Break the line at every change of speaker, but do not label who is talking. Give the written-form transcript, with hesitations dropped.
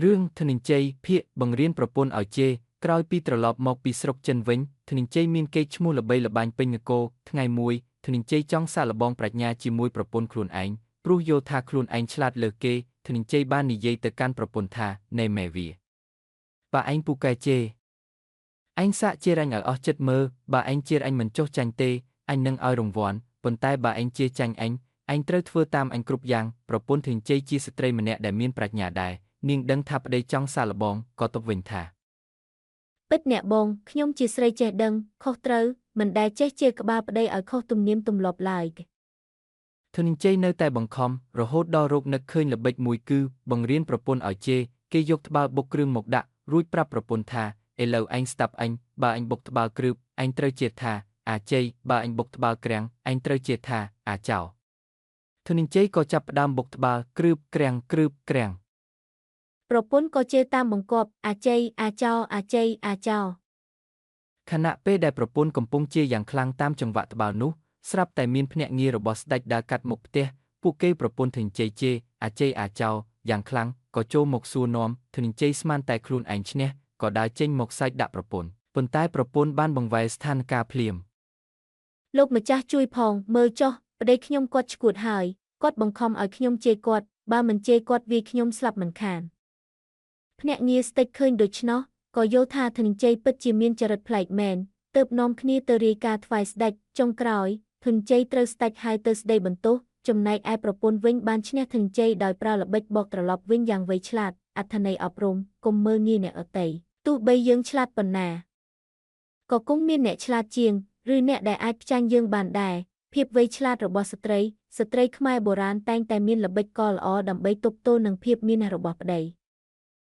រឿងធនិញ្ជ័យភាគបង្រៀនប្រពន្ធឲ្យជេរក្រោយពីត្រឡប់មកពីស្រុកចិនវិញធនិញ្ជ័យមានកេរ្តិ៍ឈ្មោះល្បីល្បាញពេញនគរថ្ងៃមួយធនិញ្ជ័យចង់សាកល្បងប្រាជ្ញាជាមួយប្រពន្ធខ្លួនឯងព្រោះយល់ថាខ្លួនឯងឆ្លាតលើសគេធនិញ្ជ័យបាននិយាយទៅកាន់ប្រពន្ធថាណែម៉ែវាបើឯងពូកែជេរឯងសាកជេរអញឲ្យអស់ចិត្តមើលបើឯងជេរអញមិនចុះចាញ់ទេអញនឹងឲ្យរង្វាន់ប៉ុន្តែបើឯងជេរចាញ់អញត្រូវធ្វើតាមអញគ្រប់យ៉ាងប្រពន្ធធនិញ្ជ័យជាស្ត្រីម្នាក់ដែលមានប្រាជ្ញាដែរនាងដឹងថាប្តីចង់សាកល្បងក៏តបវិញថា
ពិតអ្នកបងខ្ញុំជាស្រីចេះដឹងខុសត្រូវមិនដែលចេះជេរក្បាលប្តីឲ្យខុសទំនៀមទម្លាប់ឡើយ
ធនិញ្ជ័យនៅតែបង្ខំរហូតដល់រោគនឹកឃើញល្បិចមួយគឺបង្រៀនប្រពន្ធឲ្យជេរគេយកត្បាល់បុកគ្រឿងមកដាក់រួចប្រាប់ប្រពន្ធថាឥឡូវឯងស្ដាប់អញបើអញបុកត្បាល់គ្រឿបឯងត្រូវជេរថាអាចីបើអញបុកត្បាល់ក្រាំងឯងត្រូវជេរថាអាចោធនិញ្ជ័យក៏ចាប់ផ្ដើមបុកត្បាល់គ្រឿបក្រាំងគ្រឿបក្រាំង
ប្រពន្ធក៏ជេរតាមបង្គាប់អាចីអាចោអាចីអាចោ
ខណៈពេលដែលប្រពន្ធកំពុងជេរយ៉ាងខ្លាំងតាមចង្វាក់ត្បាល់នោះស្រាប់តែមានភ្នាក់ងាររបស់ស្ដេចដើរកាត់មុខផ្ទះពួកគេប្រពន្ធធនិញ្ជ័យជេរអាចីអាចោយ៉ាងខ្លាំងក៏ចូលមកសួរនាំធនិញ្ជ័យស្មានតែខ្លួនឯងឈ្នះក៏ដើរចេញមកសើចដាក់ប្រពន្ធប៉ុន្តែប្រពន្ធបានបង្វែរស្ថានភាពភ្លាម
លោកម្ចាស់ជួយផងមើលចុះប្តីខ្ញុំគាត់ឈួតហើយគាត់បង្ខំឲ្យខ្ញុំជេរគាត់បើមិនជេរគាត់វាយខ្ញុំស្លាប់មិនខានភ្នាក់ងារស្ដេចឃើញដូច្នោះក៏យល់ថាធនិញ្ជ័យពិតជាមានចរិតប្លែកមែនទើបនាំគ្នាទៅរាយការណ៍ថ្វាយស្ដេចចុងក្រោយធនិញ្ជ័យត្រូវស្ដេចហៅទៅស្ដីបន្ទោសចំណែកឯប្រពន្ធវិញបានឈ្នះធនិញ្ជ័យដោយប្រើល្បិចបកត្រឡប់វិញយ៉ាងវៃឆ្លាតអត្ថន័យអប់រំកុំមើលងាយអ្នកដទៃទោះបីយើងឆ្លាតប៉ុណ្ណាក៏គង់មានអ្នកឆ្លាតជាងឬអ្នកដែលអាចផ្ចាញ់យើងបានដែរភាពវៃឆ្លាតរបស់ស្ត្រីខ្មែរបុរាណតែងតែមានល្បិចកលល្អដើម្បីទប់ទល់នឹងភាពមានរបស់ប្តី